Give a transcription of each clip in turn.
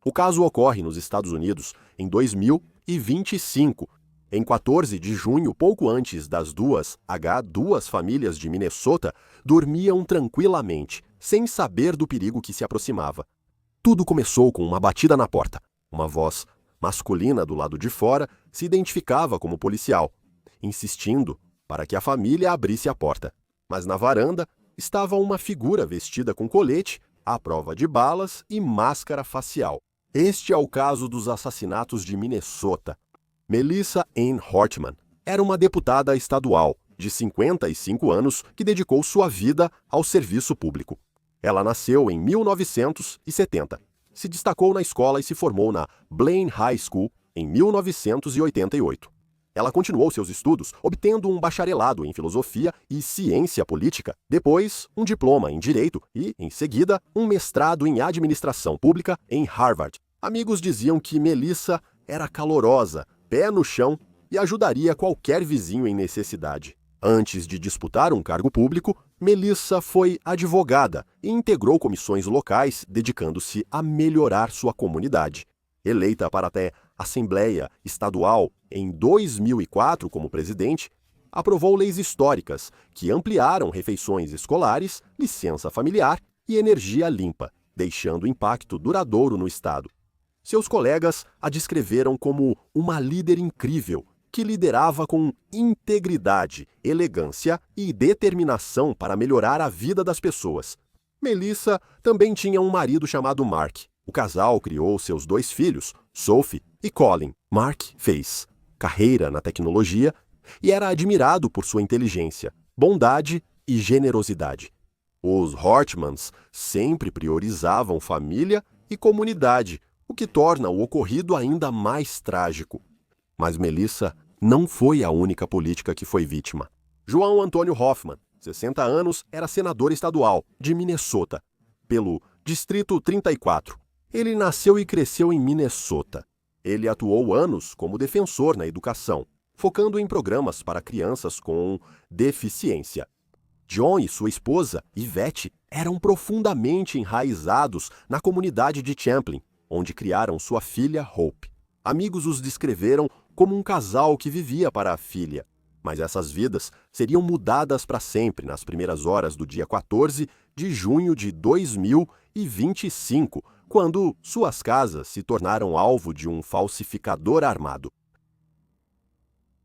O caso ocorre nos Estados Unidos em 2025. Em 14 de junho, pouco antes das 2h, duas famílias de Minnesota dormiam tranquilamente, sem saber do perigo que se aproximava. Tudo começou com uma batida na porta. Uma voz masculina do lado de fora se identificava como policial, insistindo para que a família abrisse a porta. Mas na varanda estava uma figura vestida com colete, à prova de balas e máscara facial. Este é o caso dos assassinatos de Minnesota. Melissa Ann Hortman era uma deputada estadual de 55 anos que dedicou sua vida ao serviço público. Ela nasceu em 1970, se destacou na escola e se formou na Blaine High School em 1988. Ela continuou seus estudos, obtendo um bacharelado em filosofia e ciência política, depois um diploma em direito e, em seguida, um mestrado em administração pública em Harvard. Amigos diziam que Melissa era calorosa, pé no chão e ajudaria qualquer vizinho em necessidade. Antes de disputar um cargo público, Melissa foi advogada e integrou comissões locais, dedicando-se a melhorar sua comunidade. Eleita para até Assembleia Estadual em 2004 como presidente, aprovou leis históricas que ampliaram refeições escolares, licença familiar e energia limpa, deixando impacto duradouro no estado. Seus colegas a descreveram como uma líder incrível, que liderava com integridade, elegância e determinação para melhorar a vida das pessoas. Melissa também tinha um marido chamado Mark. O casal criou seus 2 filhos, Sophie e Colin. Mark fez carreira na tecnologia e era admirado por sua inteligência, bondade e generosidade. Os Hortmans sempre priorizavam família e comunidade, o que torna o ocorrido ainda mais trágico. Mas Melissa não foi a única política que foi vítima. João Antônio Hoffman, 60 anos, era senador estadual de Minnesota, pelo Distrito 34. Ele nasceu e cresceu em Minnesota. Ele atuou anos como defensor na educação, focando em programas para crianças com deficiência. John e sua esposa, Yvette, eram profundamente enraizados na comunidade de Champlin, onde criaram sua filha Hope. Amigos os descreveram como um casal que vivia para a filha, mas essas vidas seriam mudadas para sempre nas primeiras horas do dia 14 de junho de 2025, quando suas casas se tornaram alvo de um falsificador armado.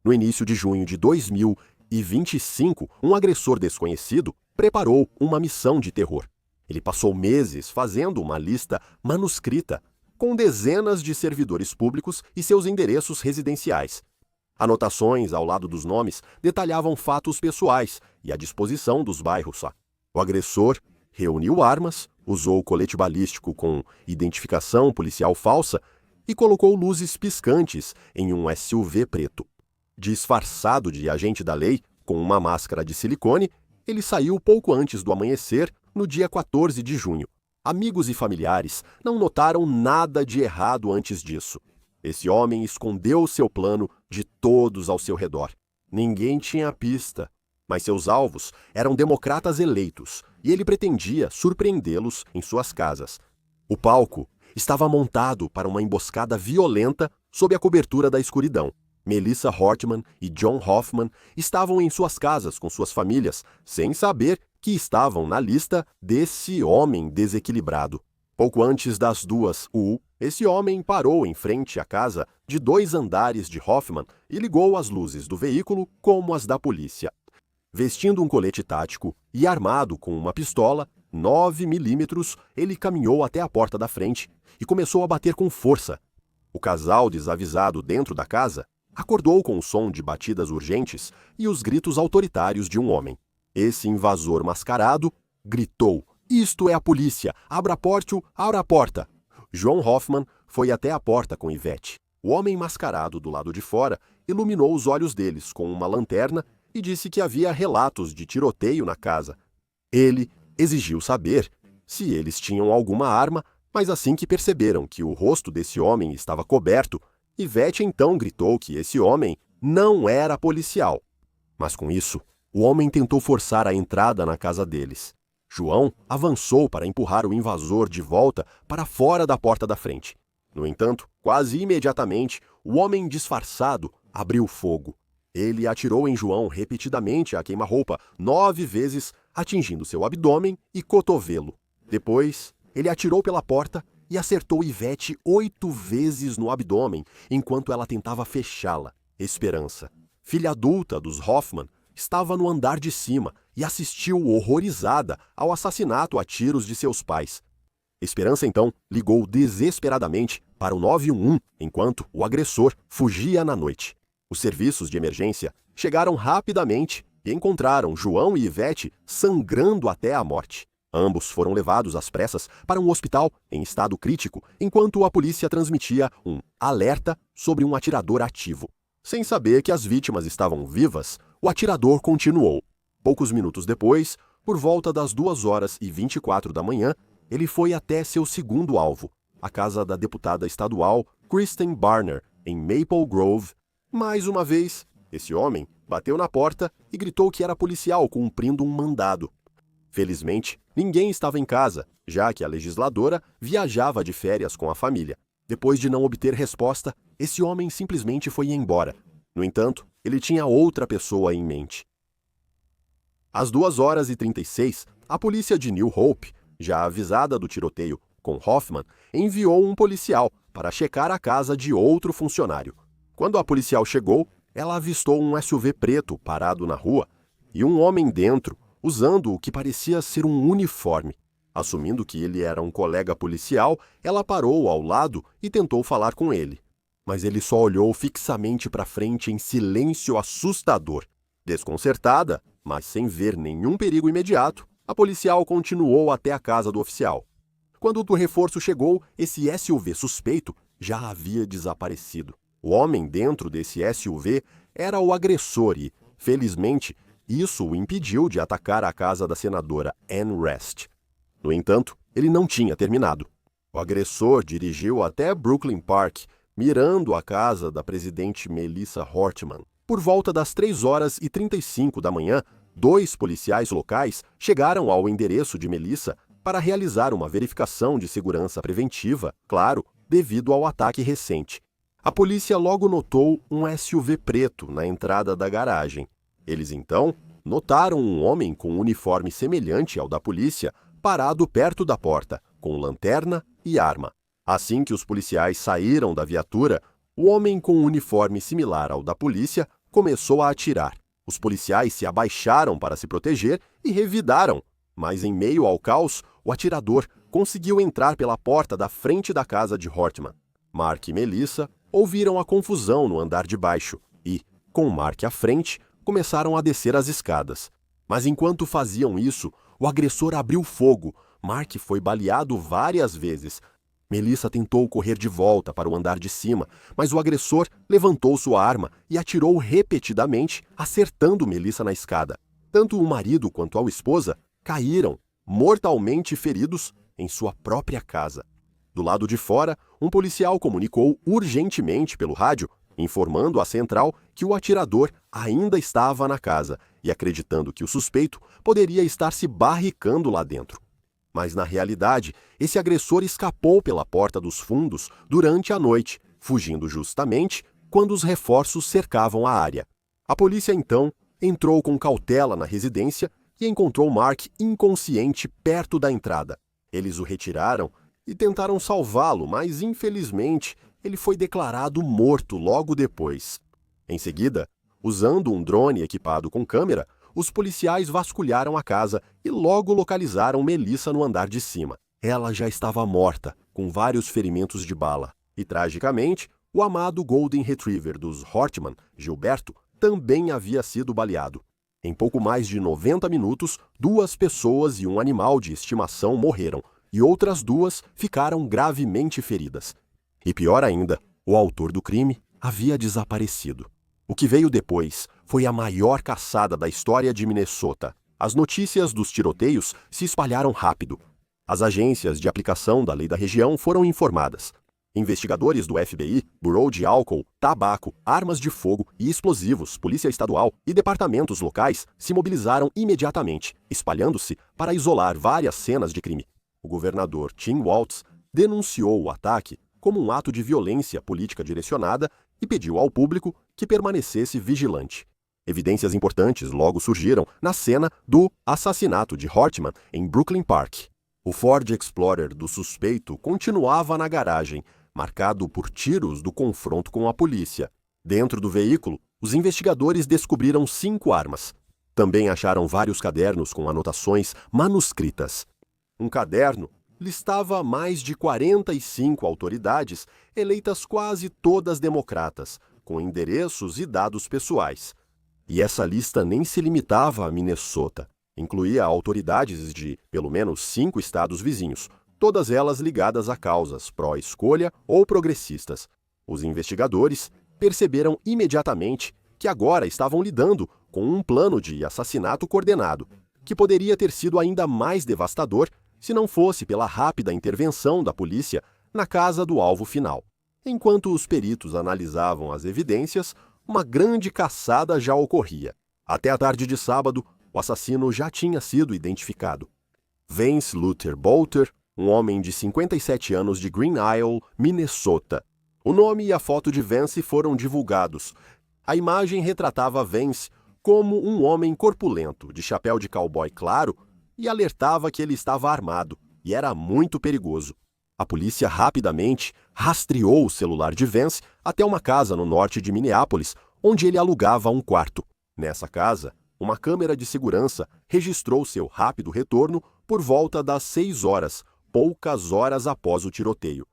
No início de junho de 2025, um agressor desconhecido preparou uma missão de terror. Ele passou meses fazendo uma lista manuscrita com dezenas de servidores públicos e seus endereços residenciais. Anotações ao lado dos nomes detalhavam fatos pessoais e a disposição dos bairros. O agressor reuniu armas, usou colete balístico com identificação policial falsa e colocou luzes piscantes em um SUV preto. Disfarçado de agente da lei, com uma máscara de silicone, ele saiu pouco antes do amanhecer, no dia 14 de junho. Amigos e familiares não notaram nada de errado antes disso. Esse homem escondeu seu plano de todos ao seu redor. Ninguém tinha pista, mas seus alvos eram democratas eleitos e ele pretendia surpreendê-los em suas casas. O palco estava montado para uma emboscada violenta sob a cobertura da escuridão. Melissa Hortman e John Hoffman estavam em suas casas com suas famílias, sem saber que estavam na lista desse homem desequilibrado. Pouco antes das 2h, esse homem parou em frente à casa de 2 andares de Hoffman e ligou as luzes do veículo como as da polícia. Vestindo um colete tático e armado com uma pistola 9mm, ele caminhou até a porta da frente e começou a bater com força. O casal, desavisado dentro da casa, acordou com o som de batidas urgentes e os gritos autoritários de um homem. Esse invasor mascarado gritou: "Isto é a polícia! Abra a porta, abra a porta!" John Hoffman foi até a porta com Yvette. O homem mascarado do lado de fora iluminou os olhos deles com uma lanterna e disse que havia relatos de tiroteio na casa. Ele exigiu saber se eles tinham alguma arma, mas assim que perceberam que o rosto desse homem estava coberto, Yvette então gritou que esse homem não era policial. Mas com isso, o homem tentou forçar a entrada na casa deles. João avançou para empurrar o invasor de volta para fora da porta da frente. No entanto, quase imediatamente, o homem disfarçado abriu fogo. Ele atirou em João repetidamente a queima-roupa 9 vezes, atingindo seu abdômen e cotovelo. Depois, ele atirou pela porta e acertou Ivete 8 vezes no abdômen, enquanto ela tentava fechá-la. Esperança, filha adulta dos Hoffman, estava no andar de cima e assistiu horrorizada ao assassinato a tiros de seus pais. Esperança, então, ligou desesperadamente para o 911 enquanto o agressor fugia na noite. Os serviços de emergência chegaram rapidamente e encontraram João e Ivete sangrando até a morte. Ambos foram levados às pressas para um hospital em estado crítico, enquanto a polícia transmitia um alerta sobre um atirador ativo. Sem saber que as vítimas estavam vivas, o atirador continuou. Poucos minutos depois, por volta das 2h24 da manhã, ele foi até seu segundo alvo, a casa da deputada estadual Kristen Barner, em Maple Grove. Mais uma vez, esse homem bateu na porta e gritou que era policial cumprindo um mandado. Felizmente, ninguém estava em casa, já que a legisladora viajava de férias com a família. Depois de não obter resposta, esse homem simplesmente foi embora. No entanto, ele tinha outra pessoa em mente. Às 2h36, a polícia de New Hope, já avisada do tiroteio com Hoffman, enviou um policial para checar a casa de outro funcionário. Quando a policial chegou, ela avistou um SUV preto parado na rua e um homem dentro, usando o que parecia ser um uniforme. Assumindo que ele era um colega policial, ela parou ao lado e tentou falar com ele. Mas ele só olhou fixamente para frente em silêncio assustador. Desconcertada, mas sem ver nenhum perigo imediato, a policial continuou até a casa do oficial. Quando o reforço chegou, esse SUV suspeito já havia desaparecido. O homem dentro desse SUV era o agressor e, felizmente, isso o impediu de atacar a casa da senadora Ann Rest. No entanto, ele não tinha terminado. O agressor dirigiu até Brooklyn Park, mirando a casa da presidente Melissa Hortman. Por volta das 3h35 da manhã, 2 policiais locais chegaram ao endereço de Melissa para realizar uma verificação de segurança preventiva, claro, devido ao ataque recente. A polícia logo notou um SUV preto na entrada da garagem. Eles, então, notaram um homem com um uniforme semelhante ao da polícia parado perto da porta, com lanterna e arma. Assim que os policiais saíram da viatura, o homem com um uniforme similar ao da polícia começou a atirar. Os policiais se abaixaram para se proteger e revidaram, mas em meio ao caos, o atirador conseguiu entrar pela porta da frente da casa de Hortman. Mark e Melissa ouviram a confusão no andar de baixo e, com Mark à frente, começaram a descer as escadas. Mas enquanto faziam isso, o agressor abriu fogo. Mark foi baleado várias vezes. Melissa tentou correr de volta para o andar de cima, mas o agressor levantou sua arma e atirou repetidamente, acertando Melissa na escada. Tanto o marido quanto a esposa caíram, mortalmente feridos, em sua própria casa. Do lado de fora, um policial comunicou urgentemente pelo rádio, informando à central que o atirador ainda estava na casa e acreditando que o suspeito poderia estar se barricando lá dentro. Mas, na realidade, esse agressor escapou pela porta dos fundos durante a noite, fugindo justamente quando os reforços cercavam a área. A polícia, então, entrou com cautela na residência e encontrou Mark inconsciente perto da entrada. Eles o retiraram e tentaram salvá-lo, mas, infelizmente, ele foi declarado morto logo depois. Em seguida, usando um drone equipado com câmera, os policiais vasculharam a casa e logo localizaram Melissa no andar de cima. Ela já estava morta, com vários ferimentos de bala. E, tragicamente, o amado Golden Retriever dos Hortman, Gilberto, também havia sido baleado. Em pouco mais de 90 minutos, 2 pessoas e um animal de estimação morreram, e outras 2 ficaram gravemente feridas. E pior ainda, o autor do crime havia desaparecido. O que veio depois foi a maior caçada da história de Minnesota. As notícias dos tiroteios se espalharam rápido. As agências de aplicação da lei da região foram informadas. Investigadores do FBI, Bureau de Álcool, Tabaco, Armas de Fogo e Explosivos, Polícia Estadual e departamentos locais se mobilizaram imediatamente, espalhando-se para isolar várias cenas de crime. O governador Tim Walz denunciou o ataque como um ato de violência política direcionada e pediu ao público que permanecesse vigilante. Evidências importantes logo surgiram na cena do assassinato de Hortman em Brooklyn Park. O Ford Explorer do suspeito continuava na garagem, marcado por tiros do confronto com a polícia. Dentro do veículo, os investigadores descobriram 5 armas. Também acharam vários cadernos com anotações manuscritas. Um caderno listava mais de 45 autoridades, eleitas quase todas democratas, com endereços e dados pessoais. E essa lista nem se limitava a Minnesota. Incluía autoridades de, pelo menos, 5 estados vizinhos, todas elas ligadas a causas pró-escolha ou progressistas. Os investigadores perceberam imediatamente que agora estavam lidando com um plano de assassinato coordenado, que poderia ter sido ainda mais devastador se não fosse pela rápida intervenção da polícia na casa do alvo final. Enquanto os peritos analisavam as evidências, uma grande caçada já ocorria. Até a tarde de sábado, o assassino já tinha sido identificado. Vance Luther Bolter, um homem de 57 anos de Green Isle, Minnesota. O nome e a foto de Vance foram divulgados. A imagem retratava Vance como um homem corpulento, de chapéu de cowboy claro, e alertava que ele estava armado e era muito perigoso. A polícia rapidamente rastreou o celular de Vance até uma casa no norte de Minneapolis, onde ele alugava um quarto. Nessa casa, uma câmera de segurança registrou seu rápido retorno por volta das 6 horas, poucas horas após o tiroteio.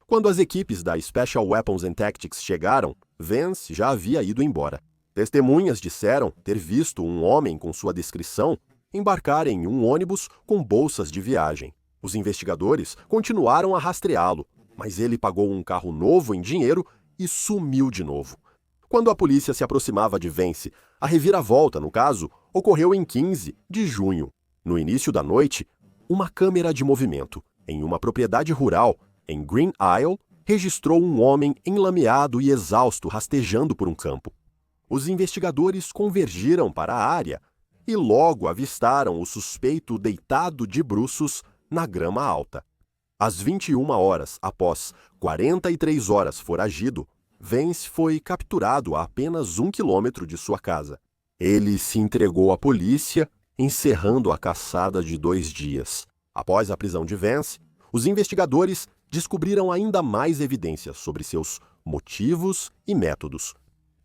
Quando as equipes da Special Weapons and Tactics chegaram, Vance já havia ido embora. Testemunhas disseram ter visto um homem com sua descrição embarcar em um ônibus com bolsas de viagem. Os investigadores continuaram a rastreá-lo, mas ele pagou um carro novo em dinheiro e sumiu de novo. Quando a polícia se aproximava de Vance, a reviravolta, no caso, ocorreu em 15 de junho. No início da noite, uma câmera de movimento, em uma propriedade rural, em Green Isle, registrou um homem enlameado e exausto rastejando por um campo. Os investigadores convergiram para a área e logo avistaram o suspeito deitado de bruços na grama alta. Às 21 horas após 43 horas foragido, Vance foi capturado a apenas 1 quilômetro de sua casa. Ele se entregou à polícia, encerrando a caçada de 2 dias. Após a prisão de Vance, os investigadores descobriram ainda mais evidências sobre seus motivos e métodos.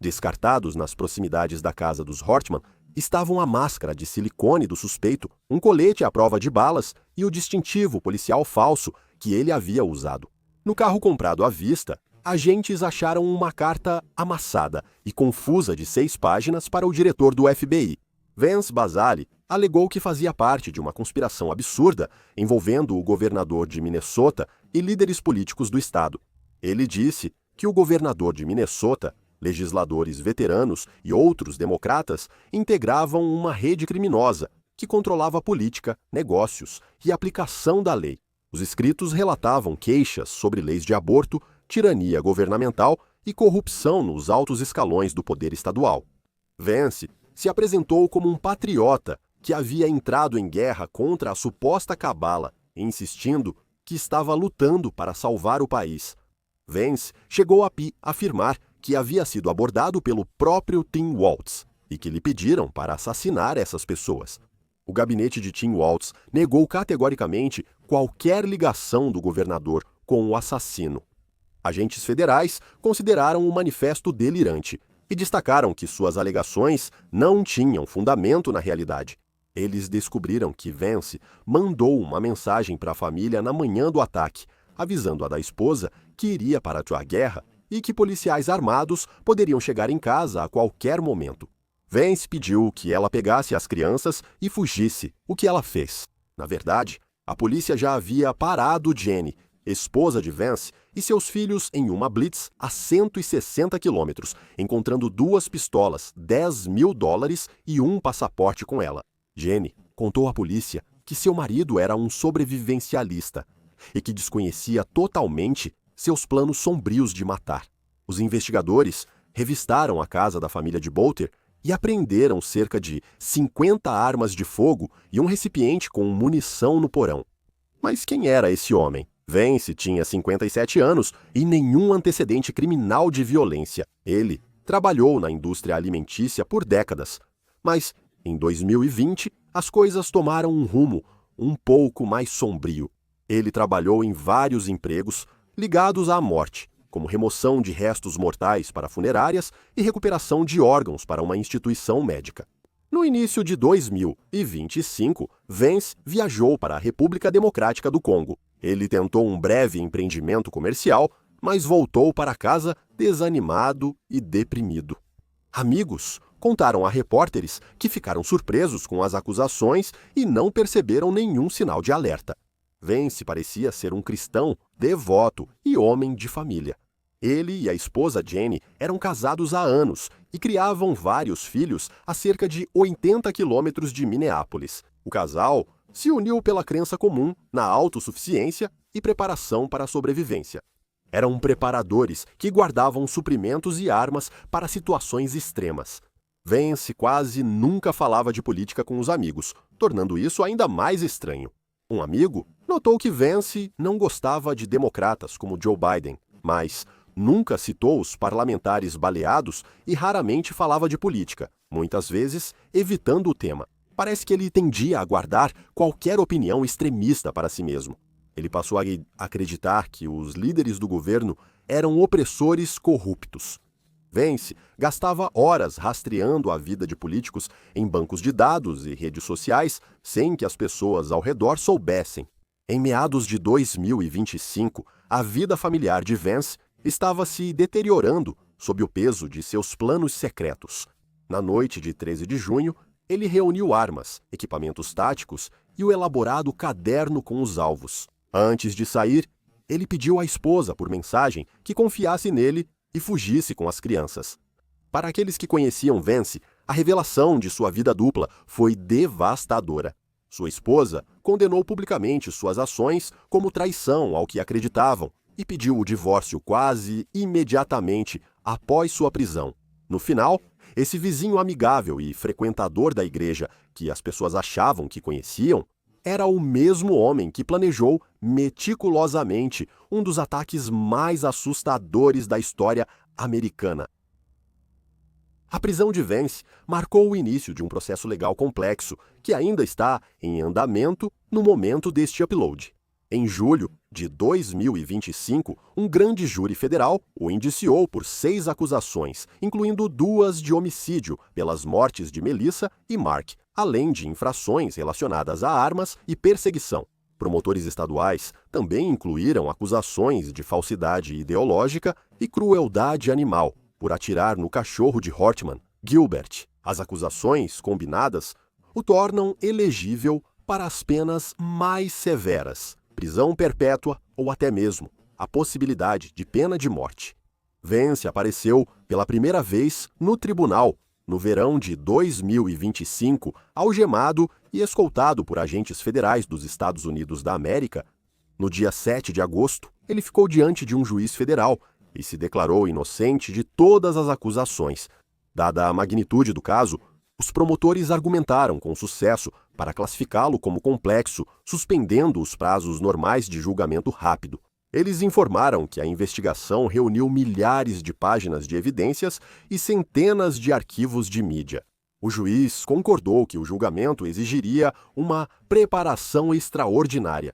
Descartados nas proximidades da casa dos Hortman estavam a máscara de silicone do suspeito, um colete à prova de balas e o distintivo policial falso que ele havia usado. No carro comprado à vista, agentes acharam uma carta amassada e confusa de 6 páginas para o diretor do FBI. Vance Basali alegou que fazia parte de uma conspiração absurda envolvendo o governador de Minnesota e líderes políticos do estado. Ele disse que o governador de Minnesota, legisladores veteranos e outros democratas integravam uma rede criminosa que controlava a política, negócios e aplicação da lei. Os escritos relatavam queixas sobre leis de aborto, tirania governamental e corrupção nos altos escalões do poder estadual. Vance se apresentou como um patriota que havia entrado em guerra contra a suposta cabala, insistindo que estava lutando para salvar o país. Vance chegou a afirmar que havia sido abordado pelo próprio Tim Walz e que lhe pediram para assassinar essas pessoas. O gabinete de Tim Walz negou categoricamente qualquer ligação do governador com o assassino. Agentes federais consideraram o manifesto delirante e destacaram que suas alegações não tinham fundamento na realidade. Eles descobriram que Vance mandou uma mensagem para a família na manhã do ataque, avisando-a da esposa que iria para a guerra e que policiais armados poderiam chegar em casa a qualquer momento. Vance pediu que ela pegasse as crianças e fugisse, o que ela fez. Na verdade, a polícia já havia parado Jenny, esposa de Vance, e seus filhos em uma blitz a 160 quilômetros, encontrando 2 pistolas, $10.000 e um passaporte com ela. Jenny contou à polícia que seu marido era um sobrevivencialista e que desconhecia totalmente seus planos sombrios de matar. Os investigadores revistaram a casa da família de Bolter e apreenderam cerca de 50 armas de fogo e um recipiente com munição no porão. Mas quem era esse homem? Vance tinha 57 anos e nenhum antecedente criminal de violência. Ele trabalhou na indústria alimentícia por décadas, mas em 2020 as coisas tomaram um rumo um pouco mais sombrio. Ele trabalhou em vários empregos ligados à morte, como remoção de restos mortais para funerárias e recuperação de órgãos para uma instituição médica. No início de 2025, Vance viajou para a República Democrática do Congo. Ele tentou um breve empreendimento comercial, mas voltou para casa desanimado e deprimido. Amigos contaram a repórteres que ficaram surpresos com as acusações e não perceberam nenhum sinal de alerta. Vance parecia ser um cristão devoto e homem de família. Ele e a esposa Jenny eram casados há anos e criavam vários filhos a cerca de 80 quilômetros de Minneapolis. O casal se uniu pela crença comum na autossuficiência e preparação para a sobrevivência. Eram preparadores que guardavam suprimentos e armas para situações extremas. Vance quase nunca falava de política com os amigos, tornando isso ainda mais estranho. Um amigo notou que Vance não gostava de democratas como Joe Biden, mas nunca citou os parlamentares baleados e raramente falava de política, muitas vezes evitando o tema. Parece que ele tendia a guardar qualquer opinião extremista para si mesmo. Ele passou a acreditar que os líderes do governo eram opressores corruptos. Vance gastava horas rastreando a vida de políticos em bancos de dados e redes sociais sem que as pessoas ao redor soubessem. Em meados de 2025, a vida familiar de Vance estava se deteriorando sob o peso de seus planos secretos. Na noite de 13 de junho, ele reuniu armas, equipamentos táticos e o elaborado caderno com os alvos. Antes de sair, ele pediu à esposa por mensagem que confiasse nele e fugisse com as crianças. Para aqueles que conheciam Vance, a revelação de sua vida dupla foi devastadora. Sua esposa condenou publicamente suas ações como traição ao que acreditavam e pediu o divórcio quase imediatamente após sua prisão. No final, esse vizinho amigável e frequentador da igreja que as pessoas achavam que conheciam era o mesmo homem que planejou meticulosamente um dos ataques mais assustadores da história americana. A prisão de Vance marcou o início de um processo legal complexo que ainda está em andamento no momento deste upload. Em julho de 2025, um grande júri federal o indiciou por 6 acusações, incluindo 2 de homicídio pelas mortes de Melissa e Mark, além de infrações relacionadas a armas e perseguição. Promotores estaduais também incluíram acusações de falsidade ideológica e crueldade animal por atirar no cachorro de Hortman, Gilbert. As acusações combinadas o tornam elegível para as penas mais severas, prisão perpétua ou até mesmo a possibilidade de pena de morte. Vance apareceu pela primeira vez no tribunal no verão de 2025, algemado e escoltado por agentes federais dos Estados Unidos da América. No dia 7 de agosto, ele ficou diante de um juiz federal e se declarou inocente de todas as acusações. Dada a magnitude do caso, os promotores argumentaram com sucesso para classificá-lo como complexo, suspendendo os prazos normais de julgamento rápido. Eles informaram que a investigação reuniu milhares de páginas de evidências e centenas de arquivos de mídia. O juiz concordou que o julgamento exigiria uma preparação extraordinária.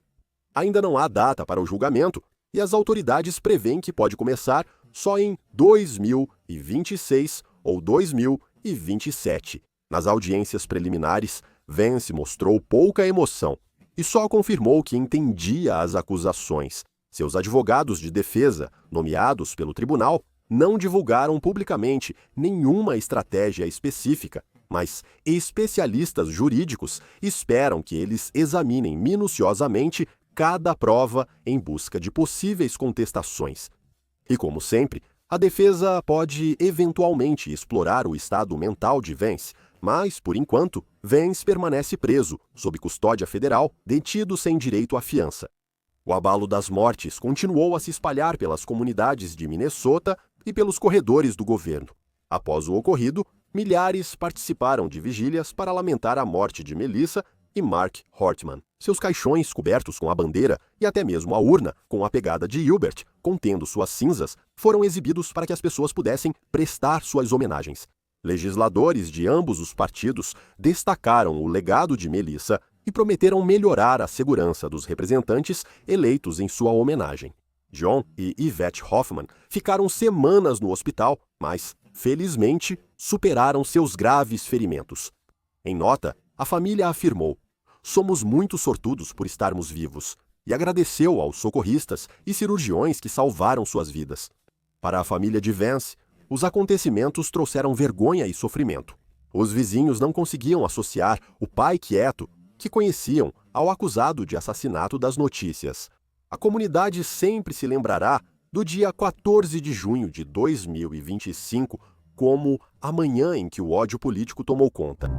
Ainda não há data para o julgamento e as autoridades prevêem que pode começar só em 2026 ou 2027. Nas audiências preliminares, Vance mostrou pouca emoção e só confirmou que entendia as acusações. Seus advogados de defesa, nomeados pelo tribunal, não divulgaram publicamente nenhuma estratégia específica, mas especialistas jurídicos esperam que eles examinem minuciosamente cada prova em busca de possíveis contestações. E, como sempre, a defesa pode eventualmente explorar o estado mental de Vance, mas, por enquanto, Vance permanece preso, sob custódia federal, detido sem direito à fiança. O abalo das mortes continuou a se espalhar pelas comunidades de Minnesota e pelos corredores do governo. Após o ocorrido, milhares participaram de vigílias para lamentar a morte de Melissa e Mark Hortman. Seus caixões cobertos com a bandeira e até mesmo a urna com a pegada de Hubert, contendo suas cinzas, foram exibidos para que as pessoas pudessem prestar suas homenagens. Legisladores de ambos os partidos destacaram o legado de Melissa e prometeram melhorar a segurança dos representantes eleitos em sua homenagem. John e Yvette Hoffman ficaram semanas no hospital, mas, felizmente, superaram seus graves ferimentos. Em nota, a família afirmou: "Somos muito sortudos por estarmos vivos", e agradeceu aos socorristas e cirurgiões que salvaram suas vidas. Para a família de Vance, os acontecimentos trouxeram vergonha e sofrimento. Os vizinhos não conseguiam associar o pai quieto que conheciam ao acusado de assassinato das notícias. A comunidade sempre se lembrará do dia 14 de junho de 2025 como a manhã em que o ódio político tomou conta.